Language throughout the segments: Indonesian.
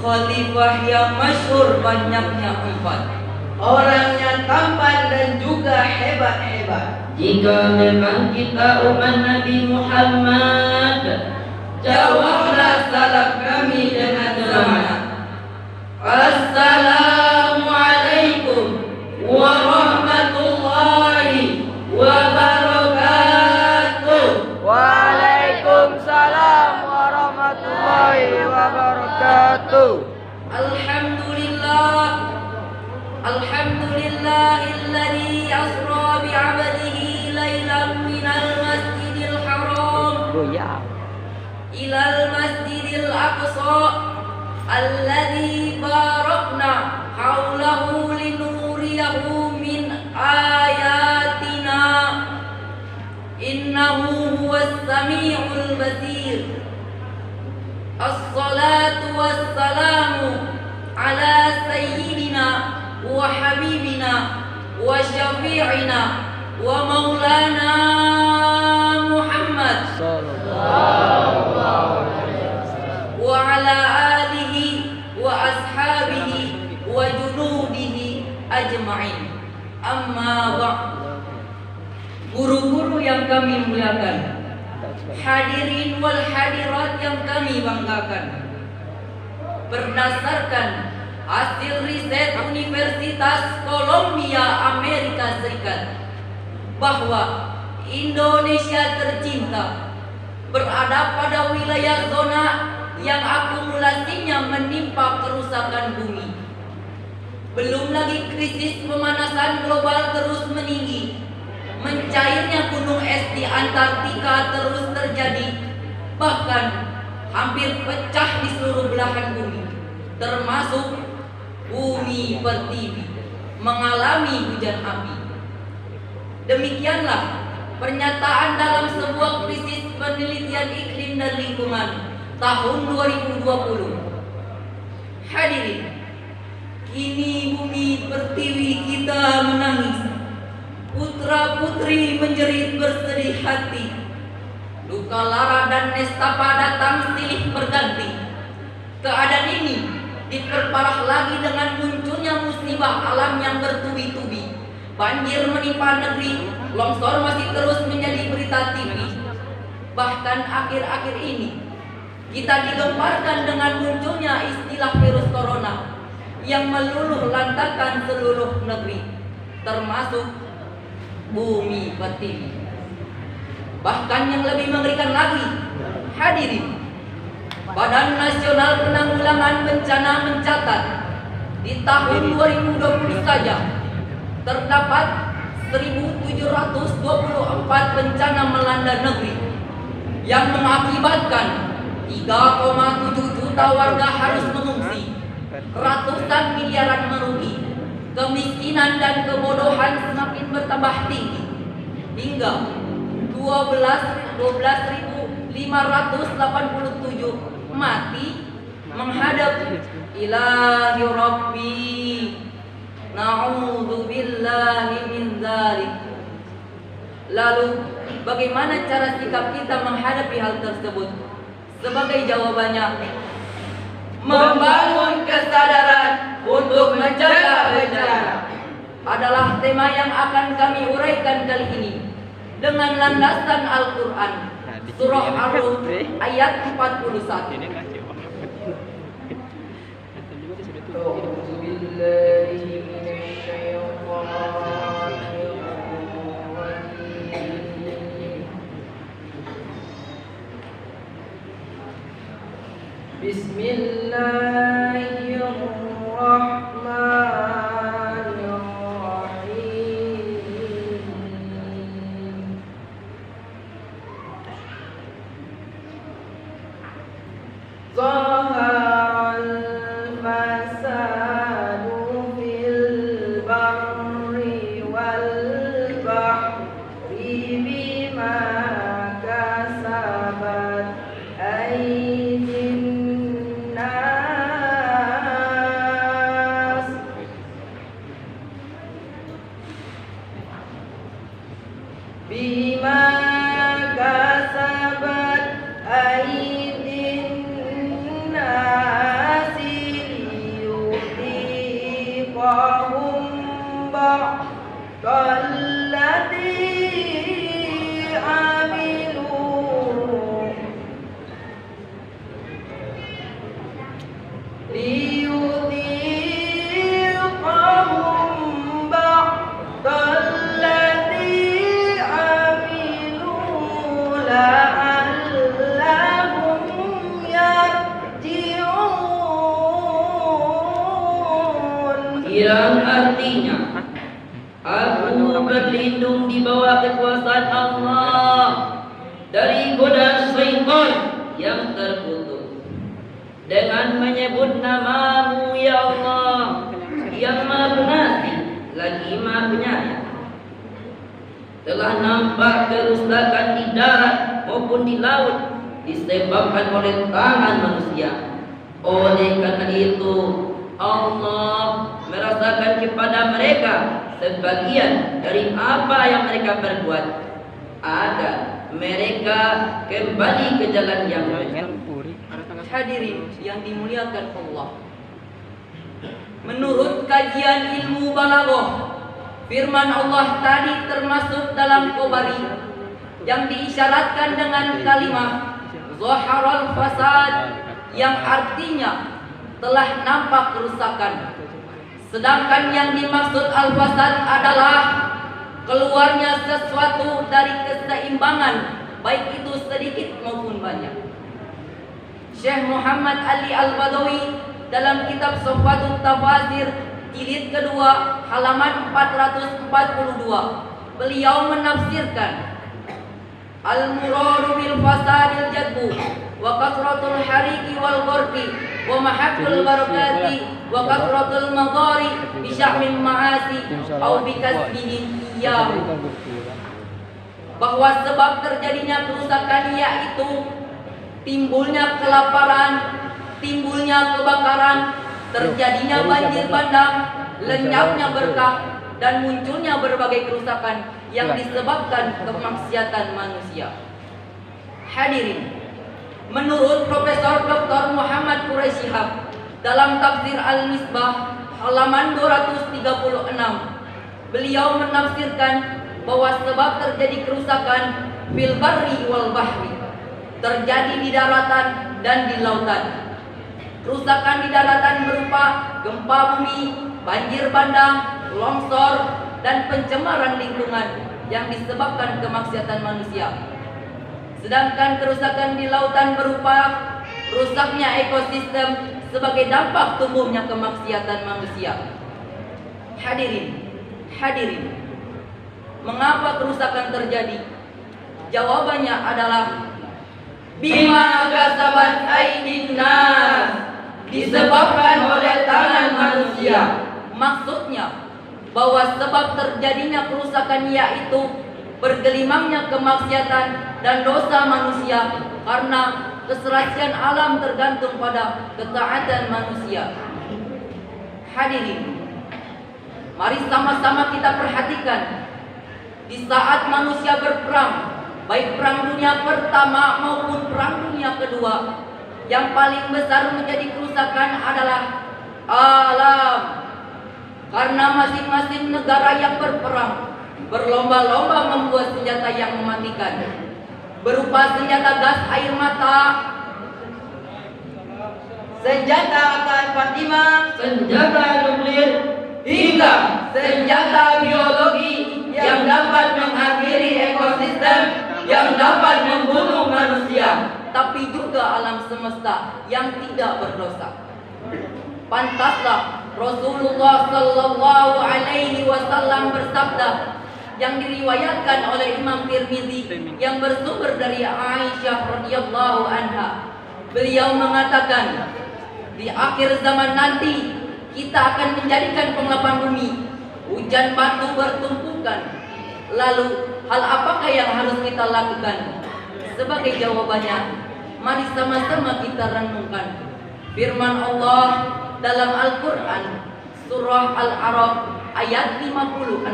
Khalifah yang masyhur banyaknya 4. Orangnya tampan dan juga hebat-hebat. Jika memang kita umat Nabi Muhammad, Jawablah salam kami dengan semangat. Assalamualaikum warahmatullahi wabarakatuh. Waalaikumsalam warahmatullahi wabarakatuh. Alhamdulillahilladzi asra bi'abdihi lailan minal masjidil haram ilal masjidil aqsa alladzi barakna haulahu linuriyahu min ayatina innahu huwas samiul basir. Assalatu wassalamu ala sayyidina wa habibina wa syafi'ina wa maulana Muhammad wa ala alihi wa ashabihi wa junudihi ajma'in. Amma ba'd. Guru-guru yang kami muliakan, hadirin wal hadirat yang kami banggakan, berdasarkan hasil riset Universitas Columbia Amerika Serikat bahwa Indonesia tercinta berada pada wilayah zona yang akumulasinya menimpa kerusakan bumi. Belum lagi krisis pemanasan global terus meninggi, mencairnya gunung es di Antartika terus terjadi, bahkan hampir pecah di seluruh belahan bumi, termasuk bumi pertiwi mengalami hujan api. Demikianlah pernyataan dalam sebuah krisis penelitian iklim dan lingkungan tahun 2020. Hadirin, kini bumi pertiwi kita menangis, putra putri menjerit bersedih hati, luka lara dan nestapa datang silih berganti. Keadaan ini diperparah lagi dengan munculnya musibah alam yang bertubi-tubi. Banjir menimpa negeri, longsor masih terus menjadi berita TV. Bahkan akhir-akhir ini kita digemparkan dengan munculnya istilah virus corona yang meluluh lantakan seluruh negeri, termasuk bumi pertiwi. Bahkan yang lebih mengerikan lagi, hadirin, Badan Nasional Penanggulangan Bencana mencatat di tahun 2020 saja terdapat 1.724 bencana melanda negeri yang mengakibatkan 3,7 juta warga harus mengungsi, ratusan miliaran merugi, kemiskinan dan kebodohan semakin bertambah tinggi, hingga 12.587 mati menghadap ilahi rabbi. Na'udzubillahi min dzalik. Lalu bagaimana cara sikap kita menghadapi hal tersebut? Sebagai jawabannya, membangun kesadaran untuk mencegah bencana adalah tema yang akan kami uraikan kali ini dengan landasan Al-Quran, Surah Ar-Rum ayat 41. Bismillahirrahmanirrahim. Zaharal fasadu fil barri wal bahri bima kasabat aydin nas bima kasabat aydin yang artinya aku berlindung di bawah kekuasaan Allah dari godaan syaitan yang terkutuk dengan menyebut namamu ya Allah yang maha pengasih lagi maha penyayang. Telah nampak kerusakan di darat maupun di laut disebabkan oleh tangan manusia. Oleh karena itu Allah merasakan kepada mereka sebagian dari apa yang mereka perbuat agar mereka kembali ke jalan yang benar. Hadirin yang dimuliakan Allah, menurut kajian ilmu balaghah, firman Allah tadi termasuk dalam Qobari yang diisyaratkan dengan kalimat zaharal fasad, yang artinya telah nampak kerusakan. Sedangkan yang dimaksud al-fasad adalah keluarnya sesuatu dari keseimbangan, baik itu sedikit maupun banyak. Syekh Muhammad Ali Al-Badawi dalam kitab Sofatut Tafasir jilid kedua halaman 442, beliau menafsirkan al-muradu bil fasadil jadbu wa kasratul hariki wal gharqi wa mahaqqul barakati wa kasratul madari bi sya'mil ma'asi au bi kasbihi iyyahu, bahwa sebab terjadinya kerusakan yaitu timbulnya kelaparan, timbulnya kebakaran, terjadinya banjir bandang, lenyapnya berkah, dan munculnya berbagai kerusakan yang disebabkan kemaksiatan manusia. Hadirin, menurut Profesor Dr. Muhammad Quraisy Shihab dalam tafsir Al-Misbah halaman 236, beliau menafsirkan bahwa sebab terjadi kerusakan fil barri wal bahri, terjadi di daratan dan di lautan. Kerusakan di daratan berupa gempa bumi, banjir bandang, longsor, dan pencemaran lingkungan yang disebabkan kemaksiatan manusia. Sedangkan kerusakan di lautan berupa rusaknya ekosistem sebagai dampak tumbuhnya kemaksiatan manusia. Hadirin, mengapa kerusakan terjadi? Jawabannya adalah bima kasabat aydin nas, disebabkan oleh tangan manusia. Maksudnya bahwa sebab terjadinya kerusakan yaitu bergelimangnya kemaksiatan dan dosa manusia karena keserasian alam tergantung pada ketaatan manusia. Hadirin, mari sama-sama kita perhatikan di saat manusia berperang, baik perang dunia pertama maupun perang dunia kedua, yang paling besar menjadi kerusakan adalah alam. Karena masing-masing negara yang berperang berlomba-lomba membuat senjata yang mematikan, berupa senjata gas air mata, senjata AK-45, senjata nuklir, hingga senjata biologi yang dapat mengakhiri ekosistem, yang dapat membunuh manusia, tapi juga alam semesta yang tidak berdosa. Pantaslah Rasulullah Sallallahu Alaihi Wasallam bersabda yang diriwayatkan oleh Imam Tirmizi yang bersumber dari Aisyah radhiyallahu anha. Beliau mengatakan, di akhir zaman nanti kita akan menjadikan pengelapan bumi, hujan batu bertumpukan. Lalu hal apakah yang harus kita lakukan? Sebagai jawabannya, mari sama-sama kita renungkan firman Allah dalam Al-Quran surah Al-A'raf ayat 56.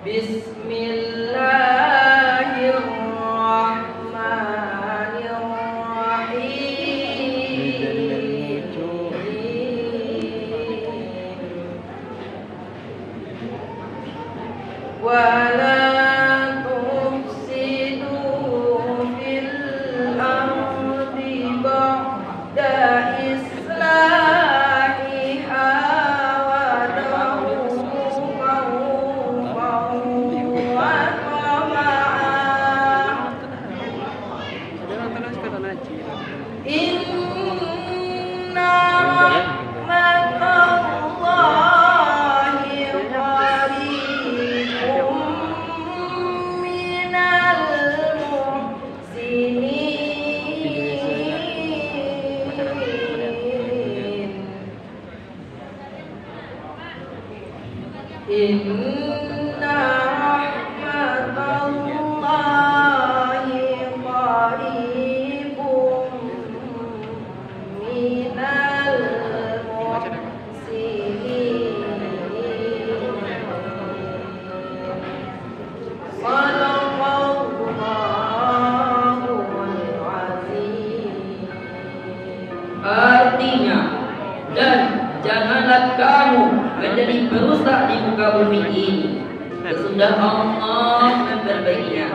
Bismillahirrahmanirrahim. Wala tufsidu fil ardi ba'da islahiha wad'uhu khawfan wa tama'an. Inna rahmatallahi menjadi perusak di muka bumi ini. Sesudah Allah memperbaikinya,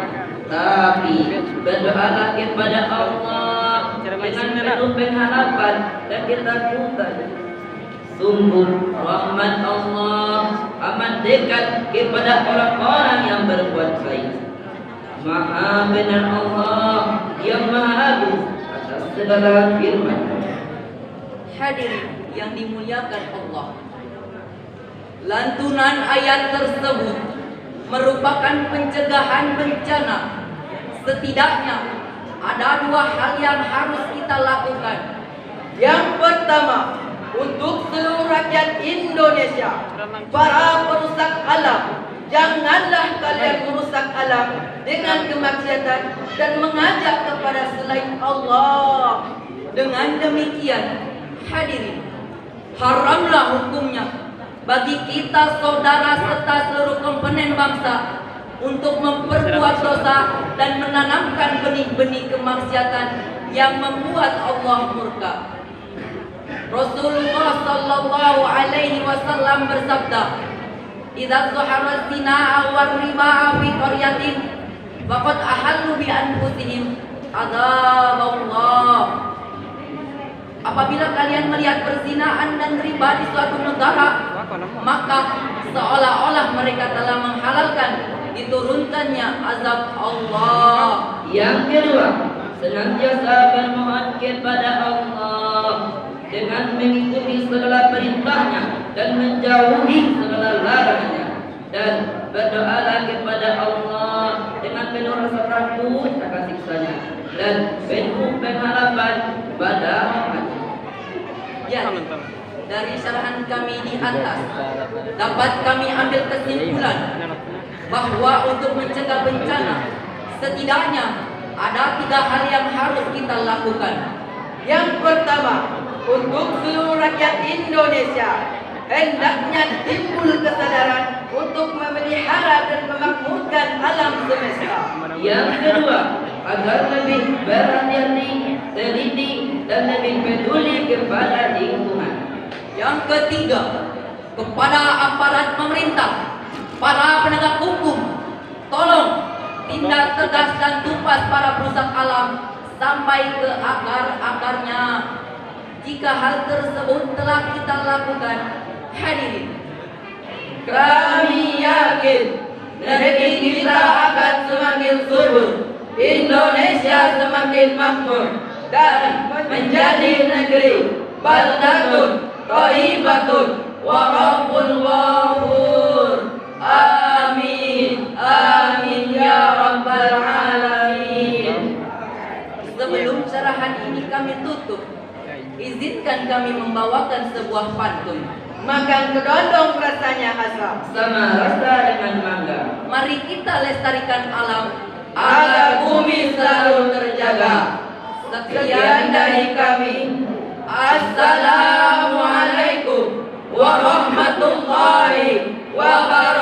tapi berdoalah kepada Allah dengan penuh pengharapan dan ketakutan. Sungguh rahmat Allah amat dekat kepada orang-orang yang berbuat baik. Maha benar Allah yang maha agung atas segala firman. Hadirin yang dimuliakan Allah, lantunan ayat tersebut merupakan pencegahan bencana. Setidaknya ada dua hal yang harus kita lakukan. Yang pertama, untuk seluruh rakyat Indonesia, para perusak alam, janganlah kalian merusak alam dengan kemaksiatan dan mengajak kepada selain Allah. Dengan demikian, hadirin, haramlah hukumnya bagi kita saudara serta seluruh komponen bangsa untuk memperbuat dosa dan menanamkan benih-benih kemaksiatan yang membuat Allah murka. Rasulullah sallallahu alaihi wasallam bersabda, "Idza zahara zina wa riba fi qaryatin faqad ahallu bi anfusihim azab Allah." Apabila kalian melihat perzinaan dan riba di suatu negara, maka seolah-olah mereka telah menghalalkan diturunkannya azab Allah. Yang kedua, senantiasa bermohon kepada Allah dengan mengikuti segala perintahnya dan menjauhi segala larangannya, dan berdoalah kepada Allah dengan penuh rasa takut akan siksanya dan penuh pengharapan pada rahmat. Ya, dari syarahan kami di atas dapat kami ambil kesimpulan bahwa untuk mencegah bencana setidaknya ada 3 hal yang harus kita lakukan. Yang pertama, untuk seluruh rakyat Indonesia, hendaknya timbul kesadaran untuk memelihara dan memakmurkan alam semesta. Yang kedua, agar lebih berhati-hati, teliti, dan lebih peduli kepada lingkungan. Yang ketiga, kepada aparat pemerintah, para penegak hukum, tolong tindak tegas dan tumpas para perusak alam sampai ke akar-akarnya. Jika hal tersebut telah kita lakukan, hadirin, Kami yakin negeri kita akan semakin subur, Indonesia semakin makmur, dan menjadi negeri baldatun thayyibatun wa rabbul ghafur. Amin, amin ya rabbal alamin. sebelum syarahan ini kami tutup, izinkan kami membawakan sebuah pantun. Makan kedondong rasanya asam, Sama rasa dengan mangga. Mari kita lestarikan alam agar bumi selalu terjaga. Sekian dari kami. Assalamualaikum warahmatullahi wabarakatuh.